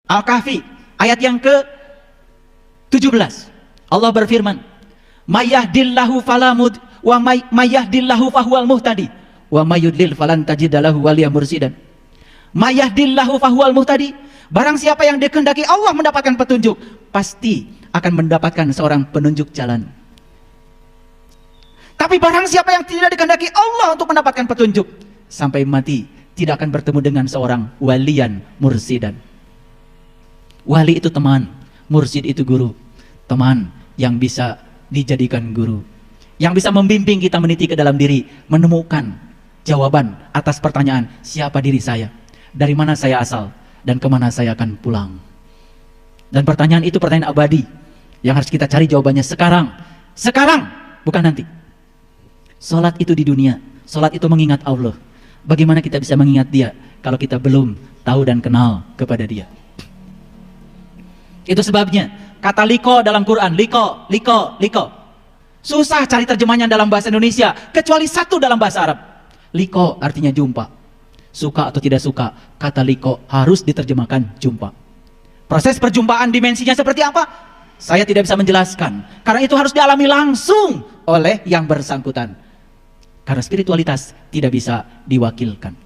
Al-Kahfi ayat yang ke-17. Allah berfirman, "Mayyahdillahu falamud wa mayyahdillahu fahuwal muhtadi wa mayyudlil falan tajidalahu waliya mursidan." Mayyahdillahu fahuwal muhtadi. Barang siapa yang dikehendaki Allah mendapatkan petunjuk, pasti akan mendapatkan seorang penunjuk jalan. Tapi barang siapa yang tidak dikehendaki Allah untuk mendapatkan petunjuk, sampai mati tidak akan bertemu dengan seorang waliyan mursidan. Wali itu teman, mursid itu guru. Teman yang bisa dijadikan guru, yang bisa membimbing kita meniti ke dalam diri, menemukan jawaban atas pertanyaan, siapa diri saya, dari mana saya asal, dan kemana saya akan pulang. Dan pertanyaan itu pertanyaan abadi, yang harus kita cari jawabannya sekarang. Sekarang, bukan nanti. Salat itu di dunia, salat itu mengingat Allah. Bagaimana kita bisa mengingat Dia kalau kita belum tahu dan kenal kepada Dia? Itu sebabnya kata liko dalam Quran, liko. Susah cari terjemahnya dalam bahasa Indonesia, kecuali satu dalam bahasa Arab. Liko artinya jumpa. Suka atau tidak suka, kata liko harus diterjemahkan jumpa. Proses perjumpaan dimensinya seperti apa? Saya tidak bisa menjelaskan, karena itu harus dialami langsung oleh yang bersangkutan. Karena spiritualitas tidak bisa diwakilkan.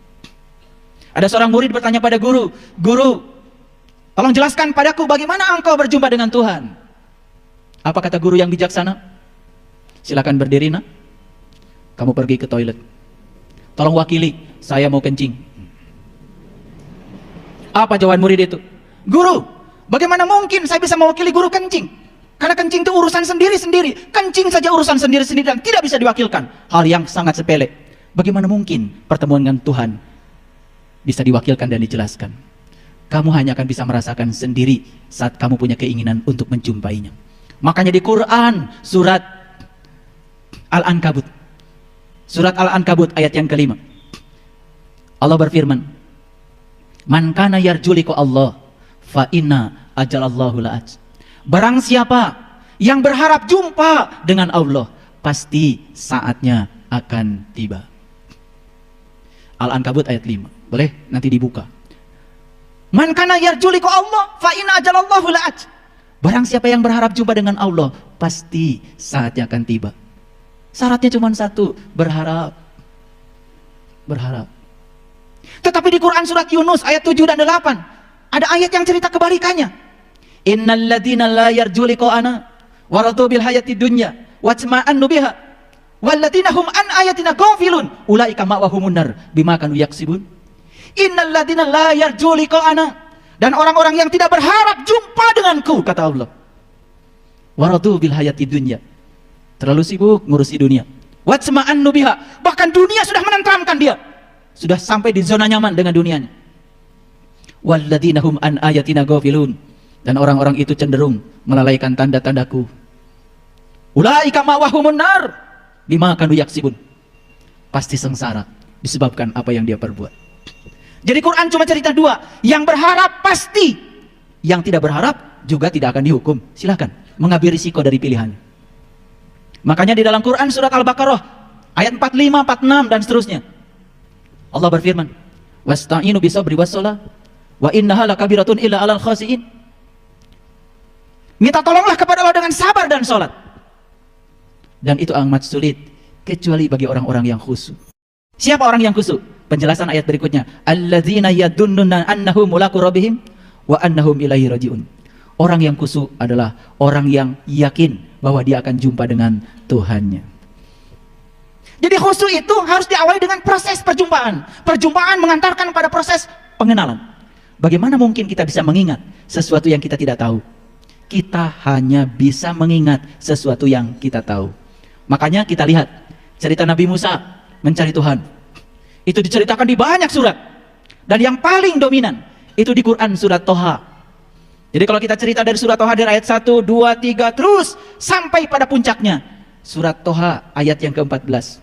Ada seorang murid bertanya pada guru, "Guru, tolong jelaskan padaku bagaimana engkau berjumpa dengan Tuhan." Apa kata guru yang bijaksana? "Silakan berdiri, nak. Kamu pergi ke toilet. Tolong wakili, saya mau kencing." Apa jawaban murid itu? "Guru, bagaimana mungkin saya bisa mewakili guru kencing? Karena kencing itu urusan sendiri-sendiri. Kencing saja urusan sendiri-sendiri dan tidak bisa diwakilkan. Hal yang sangat sepele. Bagaimana mungkin pertemuan dengan Tuhan bisa diwakilkan dan dijelaskan? Kamu hanya akan bisa merasakan sendiri saat kamu punya keinginan untuk menjumpainya." Makanya di Quran surat Al-Ankabut, surat Al-Ankabut ayat yang kelima, Allah berfirman, "Man kana yarju liqa Allah fa inna ajalallahu la'at." Barang siapa yang berharap jumpa dengan Allah, pasti saatnya akan tiba. Al-Ankabut ayat 5. Boleh nanti dibuka. Man kana yarju liqa Allah fa inna ajalallahu la'at. Barang siapa yang berharap jumpa dengan Allah, pasti saatnya akan tiba. Syaratnya cuma satu, berharap. Berharap. Tetapi di Quran surat Yunus ayat 7 dan 8 ada ayat yang cerita kebalikannya. Innal ladzina la yarju liqa'ana wa radu bil hayati dunya wa tama'annu biha wal ladzina hum an ayatina ghafilun ulaika ma'wahumun nar bima kanu yaksibun. Innal ladzina la yarju liqa'ana, dan orang-orang yang tidak berharap jumpa denganku, kata Allah. Wa radu bil hayati dunya, terlalu sibuk ngurusi dunia. Wa tama'annu biha, bahkan dunia sudah menenteramkan dia, sudah sampai di zona nyaman dengan dunianya. Wal ladzina hum an ayatina ghafilun, dan orang-orang itu cenderung melalaikan tanda-tandaku. Ulaika ma'wahumun nar bima kanu yaksibun, pasti sengsara disebabkan apa yang dia perbuat. Jadi Quran cuma cerita dua, yang berharap pasti, yang tidak berharap juga tidak akan dihukum. Silakan mengambil risiko dari pilihan. Makanya di dalam Quran surat Al-Baqarah ayat 45, 46 dan seterusnya, Allah berfirman, "Wasta'inu bisabri wassalah wa innaha lakabiratun illa 'alal khashiin." Minta tolonglah kepada Allah dengan sabar dan sholat, dan itu amat sulit kecuali bagi orang-orang yang khusyuk. Siapa orang yang khusyuk? Penjelasan ayat berikutnya, alladzina yadunnuna annahum mulaqu rabbihim wa annahum ilaihi rajiun. Orang yang khusyuk adalah orang yang yakin bahwa dia akan jumpa dengan Tuhannya. Jadi khusyuk itu harus diawali dengan proses perjumpaan. Perjumpaan mengantarkan pada proses pengenalan. Bagaimana mungkin kita bisa mengingat sesuatu yang kita tidak tahu? Kita hanya bisa mengingat sesuatu yang kita tahu. Makanya kita lihat cerita Nabi Musa mencari Tuhan. Itu diceritakan di banyak surat. Dan yang paling dominan itu di Quran surat Toha. Jadi kalau kita cerita dari surat Toha dari ayat 1, 2, 3 terus sampai pada puncaknya, surat Toha ayat yang ke-14.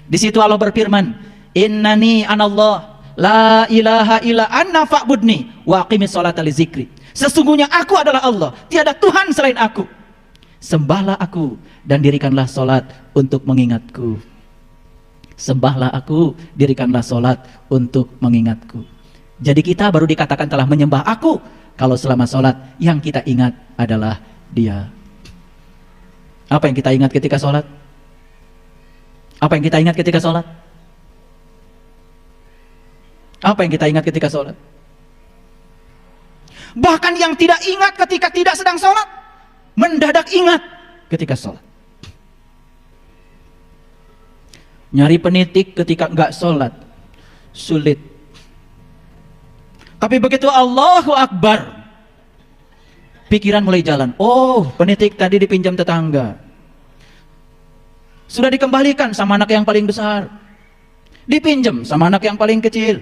Di situ Allah berfirman, "Innani anallah la ilaha illa anna fa'budni wa aqimis sholata li zikri." Sesungguhnya aku adalah Allah, tiada Tuhan selain aku. Sembahlah aku dan dirikanlah solat untuk mengingatku. Sembahlah aku, dirikanlah solat untuk mengingatku. Jadi kita baru dikatakan telah menyembah aku Kalau selama sholat yang kita ingat adalah Dia. Apa yang kita ingat ketika sholat? Apa yang kita ingat ketika sholat? Apa yang kita ingat ketika sholat? Bahkan yang tidak ingat ketika tidak sedang sholat, mendadak ingat ketika sholat. Nyari penitik ketika enggak sholat, sulit. Tapi begitu Allahu Akbar, pikiran mulai jalan. Oh, penitik tadi dipinjam tetangga, sudah dikembalikan sama anak yang paling besar, dipinjam sama anak yang paling kecil,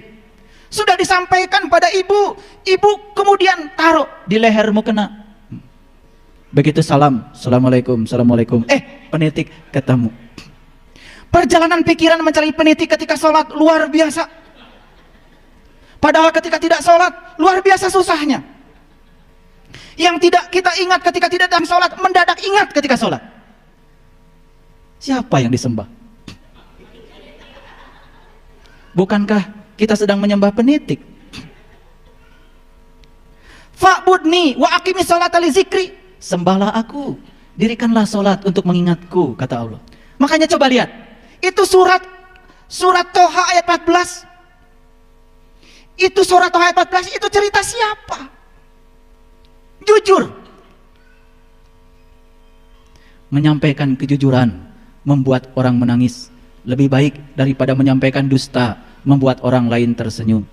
sudah disampaikan pada ibu, ibu kemudian taruh di lehermu kena. Begitu salam, assalamualaikum, assalamualaikum, penitik ketemu. Perjalanan pikiran mencari penitik ketika sholat luar biasa. Padahal ketika tidak sholat luar biasa susahnya. Yang tidak kita ingat ketika tidak dalam sholat, mendadak ingat ketika sholat. Siapa yang disembah? Bukankah kita sedang menyembah penitik? Fa'budni wa aqimis sholata li zikri. Sembahlah aku, dirikanlah sholat untuk mengingatku, kata Allah. Makanya coba lihat, itu surat Toha ayat 14. Itu surat Toha ayat 14, itu cerita siapa? Jujur. Menyampaikan kejujuran membuat orang menangis lebih baik daripada menyampaikan dusta membuat orang lain tersenyum.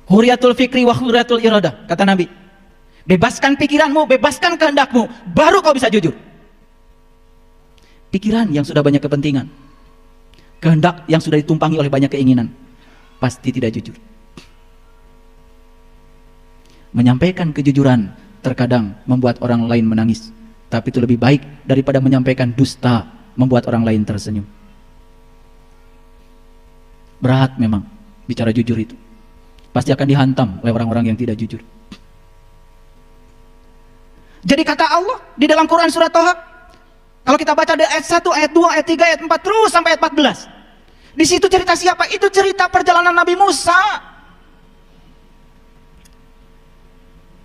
Huriyatul fikri wa huriyatul iradah, kata Nabi. Bebaskan pikiranmu, bebaskan kehendakmu, baru kau bisa jujur. Pikiran yang sudah banyak kepentingan, kehendak yang sudah ditumpangi oleh banyak keinginan, pasti tidak jujur. Menyampaikan kejujuran terkadang membuat orang lain menangis, tapi itu lebih baik daripada menyampaikan dusta membuat orang lain tersenyum. Berat memang bicara jujur itu. Pasti akan dihantam oleh orang-orang yang tidak jujur. Jadi kata Allah di dalam Quran surat Toha, kalau kita baca dari ayat 1, ayat 2, ayat 3, ayat 4 terus sampai ayat 14. Di situ cerita siapa? Itu cerita perjalanan Nabi Musa.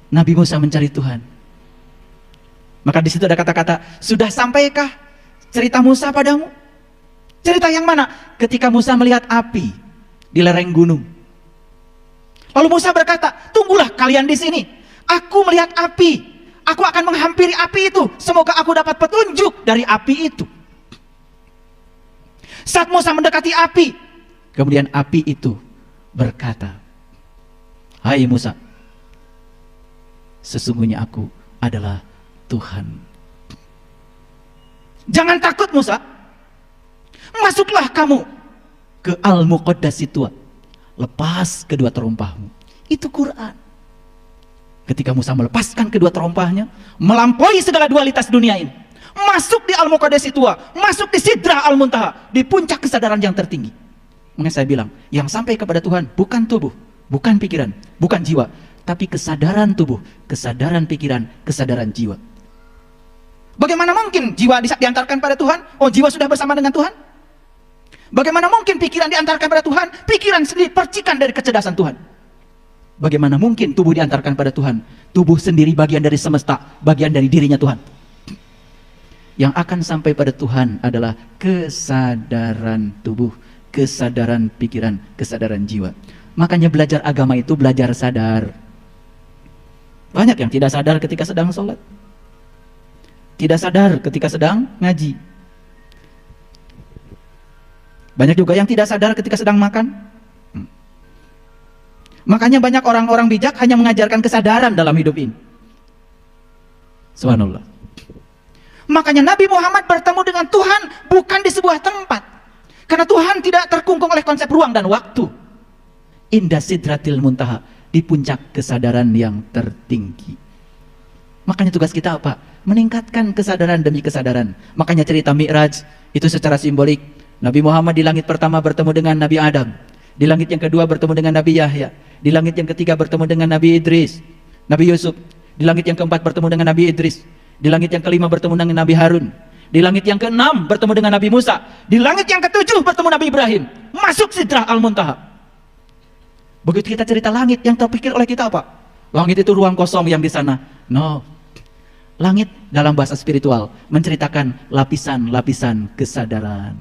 Nabi Musa mencari Tuhan. Maka di situ ada kata-kata, sudah sampaikah cerita Musa padamu? Cerita yang mana? Ketika Musa melihat api di lereng gunung. Lalu Musa berkata, tunggulah kalian di sini. Aku melihat api. Aku akan menghampiri api itu. Semoga aku dapat petunjuk dari api itu. Saat Musa mendekati api, kemudian api itu berkata, hai Musa, sesungguhnya aku adalah Tuhan. Jangan takut Musa. Masuklah kamu ke Al-Muqaddas itu. Lepas kedua terompahmu. Itu Quran. Ketika Musa melepaskan kedua terompahnya, melampaui segala dualitas dunia ini, masuk di Al-Muqaddas itu, masuk di Sidrah Al-Muntaha, di puncak kesadaran yang tertinggi. Makanya saya bilang, yang sampai kepada Tuhan bukan tubuh, bukan pikiran, bukan jiwa, tapi kesadaran tubuh, kesadaran pikiran, kesadaran jiwa. Bagaimana mungkin jiwa diantarkan pada Tuhan? Oh, jiwa sudah bersama dengan Tuhan? Bagaimana mungkin pikiran diantarkan pada Tuhan? Pikiran sendiri percikan dari kecerdasan Tuhan. Bagaimana mungkin tubuh diantarkan pada Tuhan? Tubuh sendiri bagian dari semesta, bagian dari dirinya Tuhan. Yang akan sampai pada Tuhan adalah kesadaran tubuh, kesadaran pikiran, kesadaran jiwa. Makanya belajar agama itu belajar sadar. Banyak yang tidak sadar ketika sedang sholat, tidak sadar ketika sedang ngaji. Banyak juga yang tidak sadar ketika sedang makan. Makanya banyak orang-orang bijak hanya mengajarkan kesadaran dalam hidup ini. Subhanallah. Makanya Nabi Muhammad bertemu dengan Tuhan bukan di sebuah tempat. Karena Tuhan tidak terkungkung oleh konsep ruang dan waktu. Indah Sidratil Muntaha, di puncak kesadaran yang tertinggi. Makanya tugas kita apa? Meningkatkan kesadaran demi kesadaran. Makanya cerita Mi'raj itu secara simbolik. Nabi Muhammad di langit pertama bertemu dengan Nabi Adam. Di langit yang kedua bertemu dengan Nabi Yahya. Di langit yang ketiga bertemu dengan Nabi Idris, Nabi Yusuf. Di langit yang keempat bertemu dengan Nabi Idris. Di langit yang kelima bertemu dengan Nabi Harun. Di langit yang keenam bertemu dengan Nabi Musa. Di langit yang ketujuh bertemu Nabi Ibrahim. Masuk Sidrah Al-Muntaha. Begitu kita cerita langit, yang terpikir oleh kita apa? Langit itu ruang kosong yang di sana. No. Langit dalam bahasa spiritual menceritakan lapisan-lapisan kesadaran.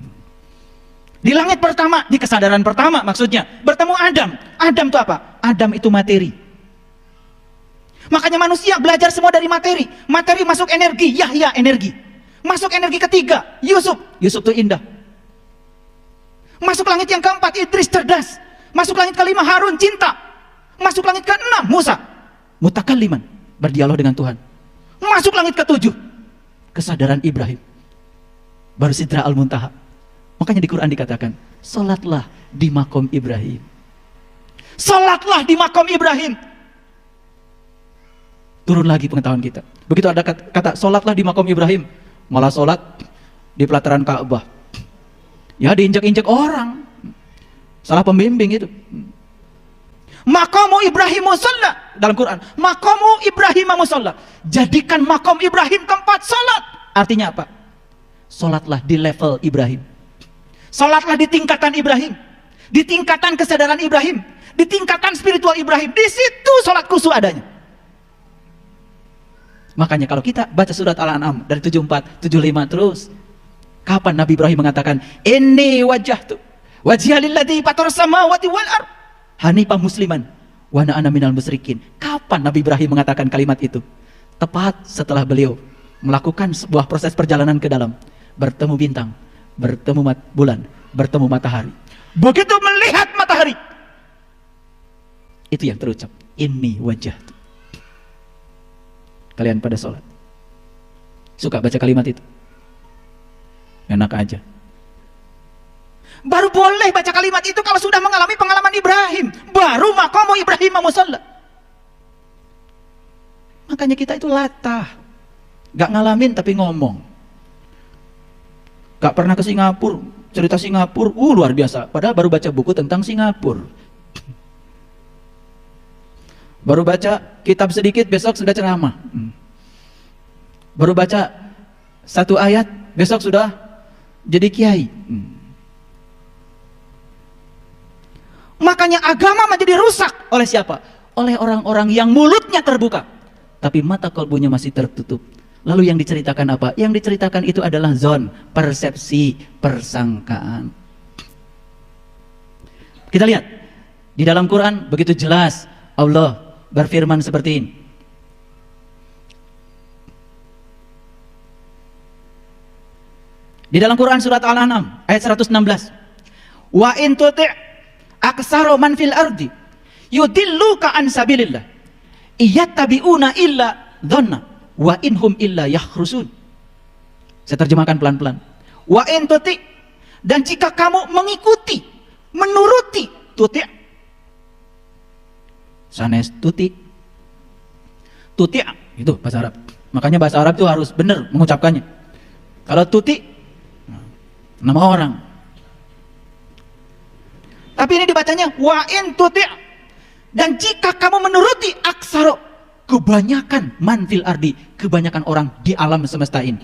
Di langit pertama, di kesadaran pertama maksudnya, bertemu Adam. Adam itu apa? Adam itu materi. Makanya manusia belajar semua dari materi. Materi masuk energi, Yahya energi. Masuk energi ketiga, Yusuf. Yusuf itu indah. Masuk langit yang keempat, Idris cerdas. Masuk langit kelima, Harun cinta. Masuk langit keenam, Musa mutakalliman, berdialog dengan Tuhan. Masuk langit ketujuh, kesadaran Ibrahim, baru Sidra al-Muntaha. Makanya di Quran dikatakan, sholatlah di makom Ibrahim. Sholatlah di makom Ibrahim. Turun lagi pengetahuan kita. Begitu ada kata sholatlah di makom Ibrahim, malah sholat di pelataran Ka'bah. Ya diinjak-injak orang. Salah pembimbing itu. Maqamu Ibrahim musalla dalam Quran. Maqamu Ibrahim musalla. Jadikan makom Ibrahim tempat salat. Artinya apa? Salatlah di level Ibrahim. Salatlah di tingkatan Ibrahim. Di tingkatan kesadaran Ibrahim. Di tingkatan spiritual Ibrahim. Di situ salat khusyuk adanya. Makanya kalau kita baca surat Al-An'am dari 74, 75 terus. Kapan Nabi Ibrahim mengatakan, "Inni wajjahtu wajhiya lilladzi fatara samawati wal ardh hanifan musliman wa ana minal musyrikin." Kapan Nabi Ibrahim mengatakan kalimat itu? Tepat setelah beliau melakukan sebuah proses perjalanan ke dalam, bertemu bintang, bertemu bulan, bertemu matahari. Begitu melihat matahari, itu yang terucap, "Inni wajjahtu." Kalian pada sholat suka baca kalimat itu? Enak aja. Baru boleh baca kalimat itu kalau sudah mengalami pengalaman Ibrahim. Baru maqamu Ibrahim musalla. Makanya kita itu latah. Gak ngalamin tapi ngomong. Gak pernah ke Singapura, cerita Singapura, luar biasa. Padahal baru baca buku tentang Singapura. Baru baca kitab sedikit, besok sudah ceramah. Baru baca satu ayat, besok sudah jadi kiai. Makanya agama menjadi rusak oleh siapa? Oleh orang-orang yang mulutnya terbuka tapi mata kalbunya masih tertutup. Lalu yang diceritakan apa? Yang diceritakan itu adalah zon, persepsi, persangkaan. Kita lihat di dalam Quran begitu jelas Allah berfirman seperti ini. Di dalam Quran surat Al-An'am ayat 116. Wa in tuti' aktsara man fil ardi yudilluka an sabilillah iyattabi'una illa dhanna wa inhum illa yakhrusun. Saya terjemahkan pelan-pelan. Wa in tuti', dan jika kamu mengikuti, menuruti, tuti' sanes tuti'. Tuti' itu bahasa Arab. Makanya bahasa Arab itu harus benar mengucapkannya. Kalau tuti' nama orang. Tapi ini dibacanya wa in tuti', dan jika kamu menuruti aksaro, kebanyakan man fil ardi, kebanyakan orang di alam semesta ini.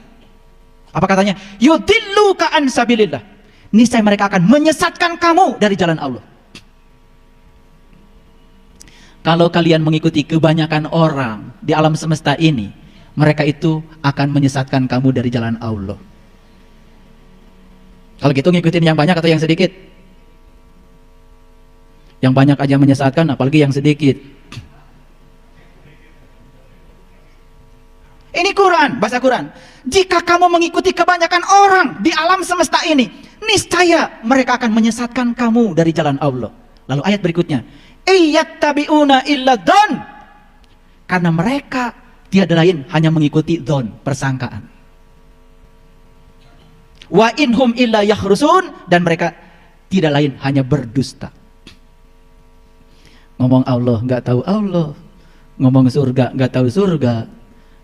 Apa katanya? Yudilluka an sabilillah. Niscaya mereka akan menyesatkan kamu dari jalan Allah. Kalau kalian mengikuti kebanyakan orang di alam semesta ini, mereka itu akan menyesatkan kamu dari jalan Allah. Kalau gitu ngikutin yang banyak atau yang sedikit? Yang banyak aja menyesatkan, apalagi yang sedikit. Ini Quran, bahasa Quran. Jika kamu mengikuti kebanyakan orang di alam semesta ini, niscaya mereka akan menyesatkan kamu dari jalan Allah. Lalu ayat berikutnya, iyattabi'una illa dzan. Karena mereka tiada lain hanya mengikuti dzan, persangkaan. Wa inhum illa yakhrusun, dan mereka tidak lain hanya berdusta. Ngomong Allah nggak tahu Allah, ngomong surga nggak tahu surga,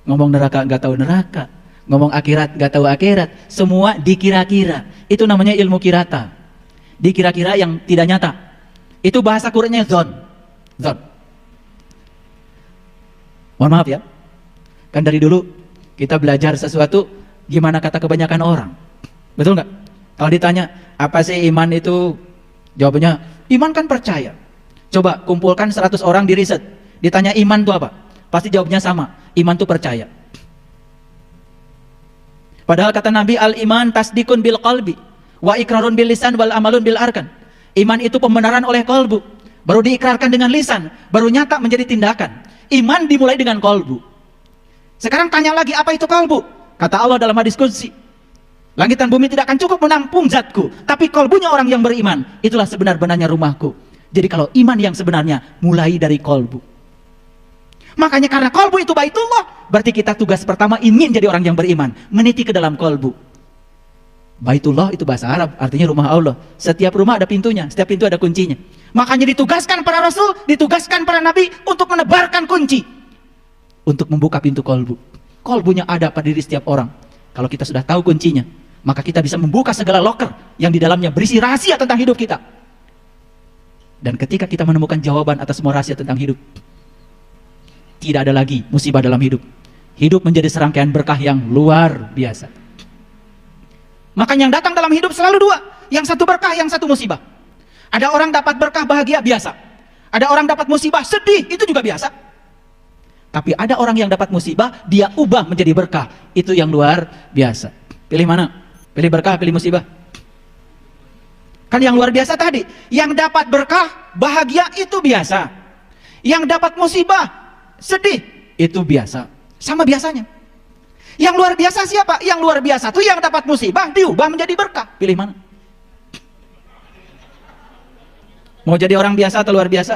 ngomong neraka nggak tahu neraka, ngomong akhirat nggak tahu akhirat, semua dikira-kira. Itu namanya ilmu kirata, dikira-kira yang tidak nyata. Itu bahasa Qurannya zon. Mohon maaf ya, kan dari dulu kita belajar sesuatu gimana kata kebanyakan orang. Betul nggak? Kalau ditanya apa sih iman itu, jawabannya iman kan percaya. Coba kumpulkan 100 orang di riset. Ditanya iman itu apa? Pasti jawabnya sama. Iman itu percaya. Padahal kata Nabi, al-iman tasdikun bil qalbi wa ikrarun bil lisan wal amalun bil arkan. Iman itu pembenaran oleh kolbu, baru diikrarkan dengan lisan, baru nyata menjadi tindakan. Iman dimulai dengan kolbu. Sekarang tanya lagi, apa itu kolbu? Kata Allah dalam hadis qudsi, langit dan bumi tidak akan cukup menampung zatku, tapi kolbunya orang yang beriman, itulah sebenar-benarnya rumahku. Jadi kalau iman yang sebenarnya mulai dari kolbu. Makanya karena kolbu itu baitullah, berarti kita tugas pertama ingin jadi orang yang beriman, meniti ke dalam kolbu. Baitullah itu bahasa Arab, artinya rumah Allah. Setiap rumah ada pintunya, setiap pintu ada kuncinya. Makanya ditugaskan para rasul, ditugaskan para nabi untuk menebarkan kunci, untuk membuka pintu kolbu. Kolbunya ada pada diri setiap orang. Kalau kita sudah tahu kuncinya, maka kita bisa membuka segala loker yang di dalamnya berisi rahasia tentang hidup kita. Dan ketika kita menemukan jawaban atas semua rahasia tentang hidup, tidak ada lagi musibah dalam hidup. Hidup menjadi serangkaian berkah yang luar biasa. Makanya yang datang dalam hidup selalu dua. Yang satu berkah, yang satu musibah. Ada orang dapat berkah bahagia, biasa. Ada orang dapat musibah sedih, itu juga biasa. Tapi ada orang yang dapat musibah, dia ubah menjadi berkah. Itu yang luar biasa. Pilih mana? Pilih berkah, pilih musibah? Kan yang luar biasa tadi. Yang dapat berkah, bahagia, itu biasa. Yang dapat musibah, sedih, itu biasa. Sama biasanya. Yang luar biasa siapa? Yang luar biasa tuh yang dapat musibah diubah menjadi berkah. Pilih mana? Mau jadi orang biasa atau luar biasa?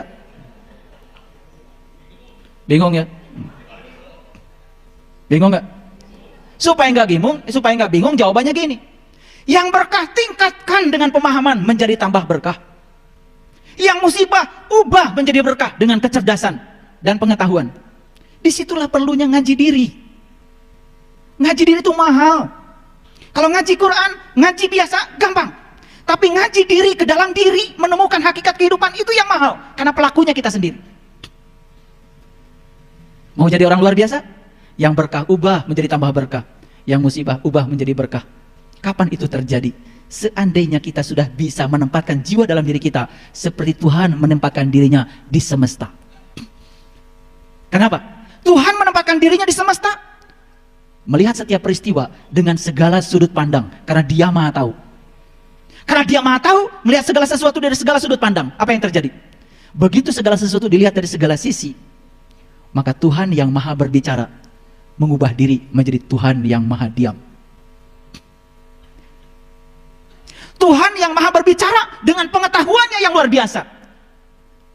Bingung ya? Bingung nggak? Supaya nggak bingung, jawabannya gini. Yang berkah tingkatkan dengan pemahaman menjadi tambah berkah. Yang musibah ubah menjadi berkah dengan kecerdasan dan pengetahuan. Disitulah perlunya ngaji diri. Ngaji diri itu mahal. Kalau ngaji Quran, ngaji biasa gampang. Tapi ngaji diri ke dalam diri, menemukan hakikat kehidupan, itu yang mahal. Karena pelakunya kita sendiri. Mau jadi orang luar biasa? Yang berkah ubah menjadi tambah berkah. Yang musibah ubah menjadi berkah. Kapan itu terjadi? Seandainya kita sudah bisa menempatkan jiwa dalam diri kita seperti Tuhan menempatkan dirinya di semesta. Kenapa? Tuhan menempatkan dirinya di semesta, melihat setiap peristiwa dengan segala sudut pandang, karena Dia Maha Tahu. Karena Dia Maha Tahu, melihat segala sesuatu dari segala sudut pandang. Apa yang terjadi? Begitu segala sesuatu dilihat dari segala sisi, maka Tuhan yang Maha berbicara mengubah diri menjadi Tuhan yang Maha diam. Tuhan yang Maha berbicara dengan pengetahuannya yang luar biasa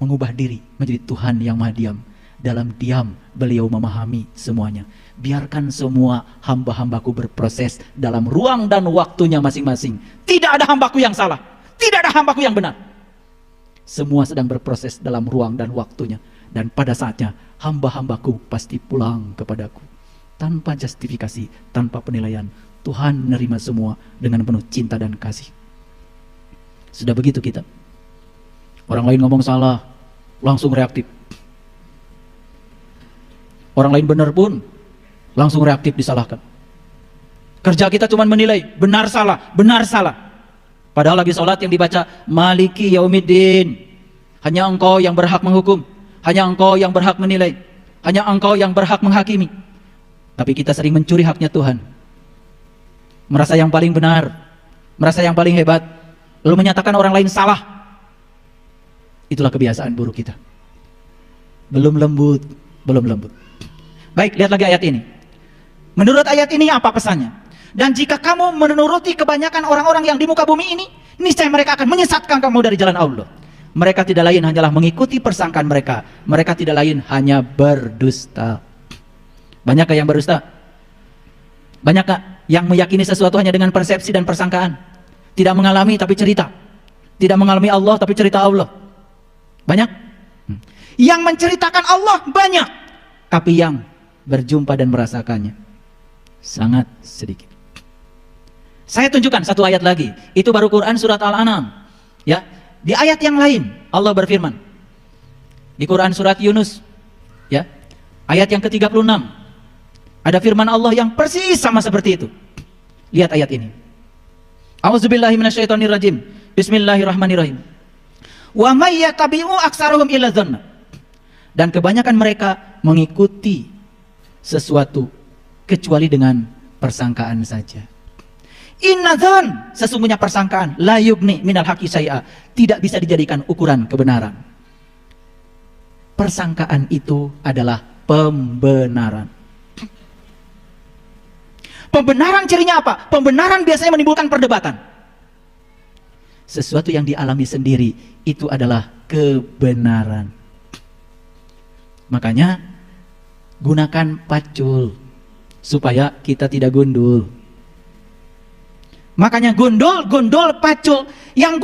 mengubah diri menjadi Tuhan yang Maha diam. Dalam diam beliau memahami semuanya. Biarkan semua hamba-hambaku berproses dalam ruang dan waktunya masing-masing. Tidak ada hambaku yang salah, tidak ada hambaku yang benar. Semua sedang berproses dalam ruang dan waktunya. Dan pada saatnya hamba-hambaku pasti pulang kepadaku. Tanpa justifikasi, tanpa penilaian. Tuhan menerima semua dengan penuh cinta dan kasih. Sudah begitu kita. Orang lain ngomong salah, langsung reaktif. Orang lain benar pun langsung reaktif disalahkan. Kerja kita cuma menilai benar salah, benar salah. Padahal lagi sholat yang dibaca Maliki Yaumiddin. Hanya Engkau yang berhak menghukum, hanya Engkau yang berhak menilai, hanya Engkau yang berhak menghakimi. Tapi kita sering mencuri haknya Tuhan. Merasa yang paling benar, merasa yang paling hebat, lalu menyatakan orang lain salah. Itulah kebiasaan buruk kita. Belum lembut, belum lembut. Baik, lihat lagi ayat ini. Menurut ayat ini apa pesannya? Dan jika kamu menuruti kebanyakan orang-orang yang di muka bumi ini, niscaya mereka akan menyesatkan kamu dari jalan Allah. Mereka tidak lain hanyalah mengikuti persangkaan mereka. Mereka tidak lain hanya berdusta. Banyakkah yang berdusta? Banyakkah yang meyakini sesuatu hanya dengan persepsi dan persangkaan? Tidak mengalami tapi cerita. Tidak mengalami Allah tapi cerita Allah. Banyak? Yang menceritakan Allah banyak, tapi yang berjumpa dan merasakannya sangat sedikit. Saya tunjukkan satu ayat lagi. Itu baru Quran surat Al-An'am. Ya, di ayat yang lain Allah berfirman. Di Quran surat Yunus, ya, ayat yang ke-36. Ada firman Allah yang persis sama seperti itu. Lihat ayat ini. A'udzubillahi minasyaitonirrajim. Bismillahirrahmanirrahim. Wa may yattabi'u aktsaruhum illa dzanna. Dan kebanyakan mereka mengikuti sesuatu kecuali dengan persangkaan saja. Inna dzan, sesungguhnya persangkaan, la yugni minal haqqi syai'a, tidak bisa dijadikan ukuran kebenaran. Persangkaan itu adalah pembenaran. Pembenaran cirinya apa? Pembenaran biasanya menimbulkan perdebatan. Sesuatu yang dialami sendiri itu adalah kebenaran. Makanya gunakan pacul supaya kita tidak gundul. Makanya gundul, pacul. Yang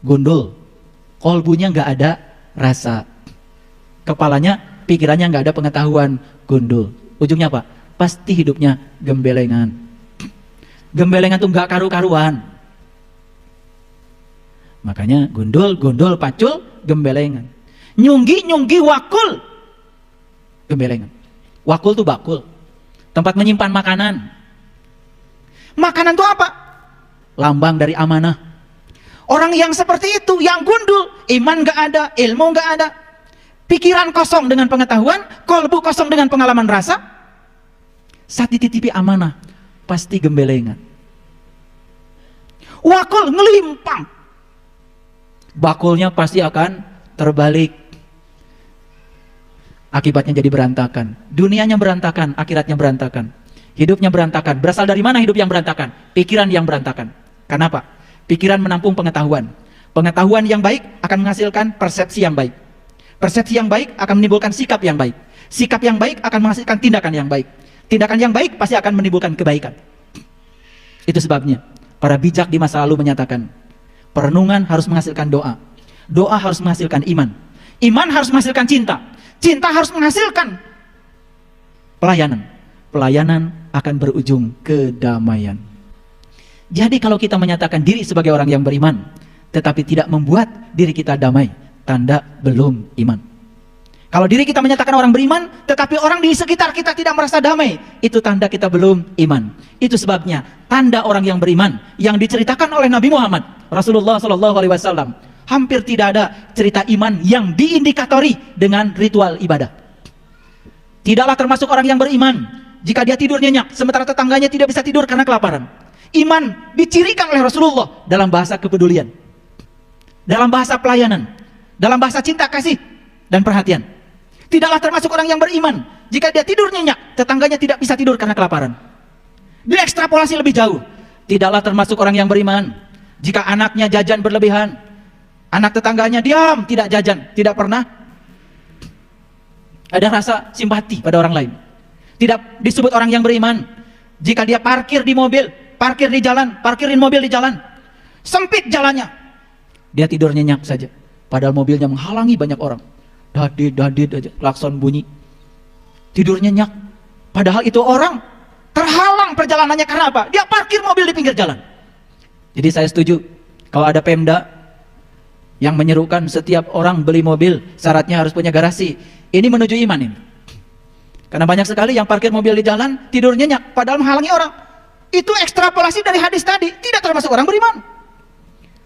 gundul, kolbunya nggak ada rasa, kepalanya, pikirannya nggak ada pengetahuan, gundul. Ujungnya apa? Pasti hidupnya gembelengan. Gembelengan tuh nggak karu-karuan. Makanya gundul, pacul, gembelengan. Nyunggi, wakul, gembelengan. Wakul tuh bakul, tempat menyimpan makanan. Makanan itu apa? Lambang dari amanah. Orang yang seperti itu, yang gundul, iman gak ada, ilmu gak ada, pikiran kosong dengan pengetahuan, kolbu kosong dengan pengalaman rasa, saat dititipi amanah, pasti gembelengan. Wakul ngelimpang, bakulnya pasti akan terbalik. Akibatnya jadi berantakan. Dunianya berantakan, akhiratnya berantakan. Hidupnya berantakan. Berasal dari mana hidup yang berantakan? Pikiran yang berantakan. Kenapa? Pikiran menampung pengetahuan. Pengetahuan yang baik akan menghasilkan persepsi yang baik. Persepsi yang baik akan menimbulkan sikap yang baik. Sikap yang baik akan menghasilkan tindakan yang baik. Tindakan yang baik pasti akan menimbulkan kebaikan. Itu sebabnya para bijak di masa lalu menyatakan, perenungan harus menghasilkan doa. Doa harus menghasilkan iman. Iman harus menghasilkan cinta. Cinta harus menghasilkan pelayanan. Pelayanan akan berujung kedamaian. Jadi kalau kita menyatakan diri sebagai orang yang beriman, tetapi tidak membuat diri kita damai, tanda belum iman. Kalau diri kita menyatakan orang beriman, tetapi orang di sekitar kita tidak merasa damai, itu tanda kita belum iman. Itu sebabnya tanda orang yang beriman yang diceritakan oleh Nabi Muhammad Rasulullah SAW, hampir tidak ada cerita iman yang diindikatori dengan ritual ibadah. Tidaklah termasuk orang yang beriman jika dia tidur nyenyak, sementara tetangganya tidak bisa tidur karena kelaparan. Iman dicirikan oleh Rasulullah dalam bahasa kepedulian, dalam bahasa pelayanan, dalam bahasa cinta kasih dan perhatian. Tidaklah termasuk orang yang beriman jika dia tidur nyenyak, tetangganya tidak bisa tidur karena kelaparan. Diekstrapolasi lebih jauh. Tidaklah termasuk orang yang beriman jika anaknya jajan berlebihan, anak tetangganya diam, tidak jajan, tidak pernah ada rasa simpati pada orang lain. Tidak disebut orang yang beriman jika dia parkir di mobil, parkir di jalan, parkirin mobil di jalan, sempit jalannya, dia tidur nyenyak saja, padahal mobilnya menghalangi banyak orang. Dadit aja, klakson bunyi, tidur nyenyak, padahal itu orang terhalang perjalanannya karena apa? Dia parkir mobil di pinggir jalan. Jadi saya setuju kalau ada Pemda yang menyerukan setiap orang beli mobil syaratnya harus punya garasi. Ini menuju iman ini. Karena banyak sekali yang parkir mobil di jalan, tidur nyenyak, padahal menghalangi orang. Itu ekstrapolasi dari hadis tadi, tidak termasuk orang beriman.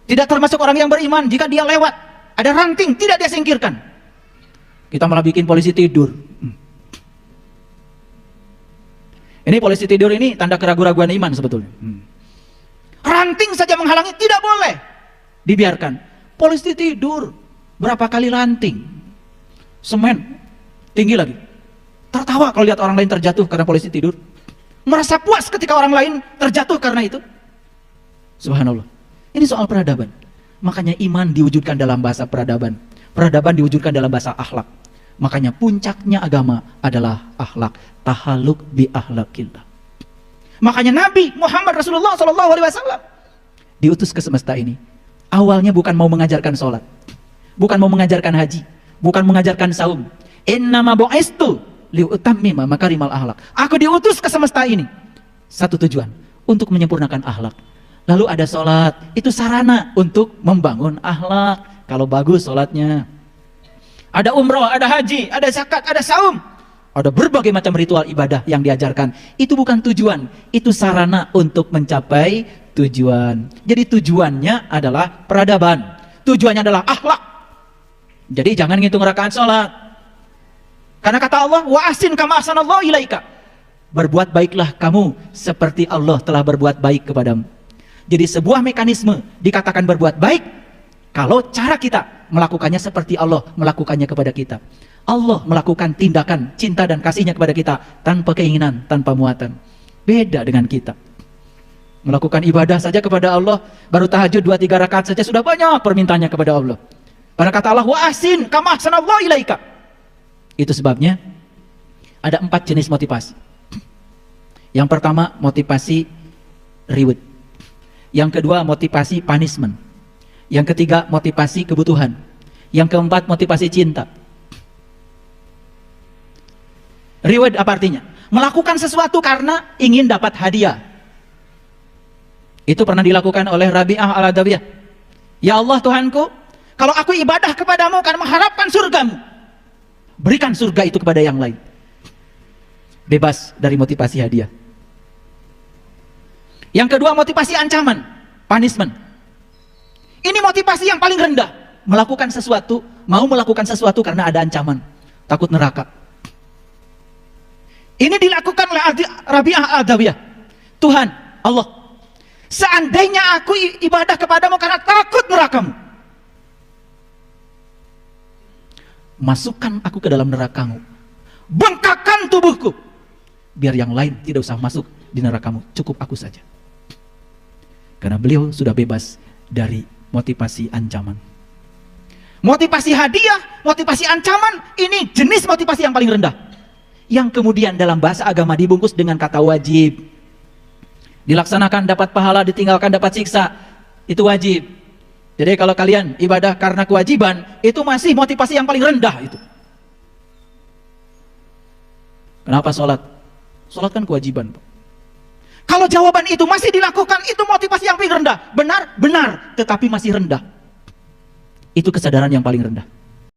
Tidak termasuk orang yang beriman jika dia lewat, ada ranting, tidak dia singkirkan. Kita malah bikin polisi tidur. Ini polisi tidur ini tanda keraguan-raguan iman sebetulnya. Ranting saja menghalangi, tidak boleh dibiarkan. Polisi tidur, berapa kali ranting, semen, tinggi lagi. Tertawa kalau lihat orang lain terjatuh karena polisi tidur. Merasa puas ketika orang lain terjatuh karena itu. Subhanallah. Ini soal peradaban. Makanya iman diwujudkan dalam bahasa peradaban. Peradaban diwujudkan dalam bahasa akhlak. Makanya puncaknya agama adalah akhlak. Tahaluk bi akhlakillah. Makanya Nabi Muhammad Rasulullah SAW diutus ke semesta ini. Awalnya bukan mau mengajarkan sholat, bukan mau mengajarkan haji, bukan mengajarkan saum. Innama bu'istu liutammima makarimal akhlak. Aku diutus ke semesta ini satu tujuan, untuk menyempurnakan akhlak. Lalu ada sholat, itu sarana untuk membangun akhlak. Kalau bagus sholatnya, ada umroh, ada haji, ada zakat, ada saum, ada berbagai macam ritual ibadah yang diajarkan. Itu bukan tujuan, itu sarana untuk mencapai tujuan. Jadi tujuannya adalah peradaban. Tujuannya adalah akhlak. Jadi jangan ngitung rakaat sholat. Karena kata Allah, wa ahsin kama ahsanallahu ilaika. Berbuat baiklah kamu seperti Allah telah berbuat baik kepadamu. Jadi sebuah mekanisme dikatakan berbuat baik kalau cara kita melakukannya seperti Allah melakukannya kepada kita. Allah melakukan tindakan cinta dan kasihnya kepada kita tanpa keinginan, tanpa muatan. Beda dengan kita. Melakukan ibadah saja kepada Allah, baru tahajud 2-3 rakaat saja sudah banyak permintaannya kepada Allah. Karena kata Allah, wa ahsin kama ahsanallahu ilaika. Itu sebabnya ada 4 jenis motivasi. Yang pertama motivasi reward. Yang kedua motivasi punishment. Yang ketiga motivasi kebutuhan. Yang keempat motivasi cinta. Reward apa artinya? Melakukan sesuatu karena ingin dapat hadiah. Itu pernah dilakukan oleh Rabi'ah al-Adawiyah. Ya Allah Tuhanku, kalau aku ibadah kepadamu karena mengharapkan surgamu, berikan surga itu kepada yang lain. Bebas dari motivasi hadiah. Yang kedua motivasi ancaman, punishment. Ini motivasi yang paling rendah. Melakukan sesuatu, mau melakukan sesuatu karena ada ancaman, takut neraka. Ini dilakukan oleh Rabi'ah al-Adawiyah. Tuhan, Allah, seandainya aku ibadah kepadamu karena takut nerakamu, masukkan aku ke dalam nerakamu, bengkakkan tubuhku, biar yang lain tidak usah masuk di nerakamu, cukup aku saja. Karena beliau sudah bebas dari motivasi ancaman. Motivasi hadiah, motivasi ancaman, ini jenis motivasi yang paling rendah. Yang kemudian dalam bahasa agama dibungkus dengan kata wajib. Dilaksanakan dapat pahala, ditinggalkan dapat siksa. Itu wajib. Jadi kalau kalian ibadah karena kewajiban, itu masih motivasi yang paling rendah itu. Kenapa sholat? Sholat kan kewajiban, Pak. Kalau jawaban itu masih dilakukan, itu motivasi yang paling rendah. Benar, benar, tetapi masih rendah. Itu kesadaran yang paling rendah.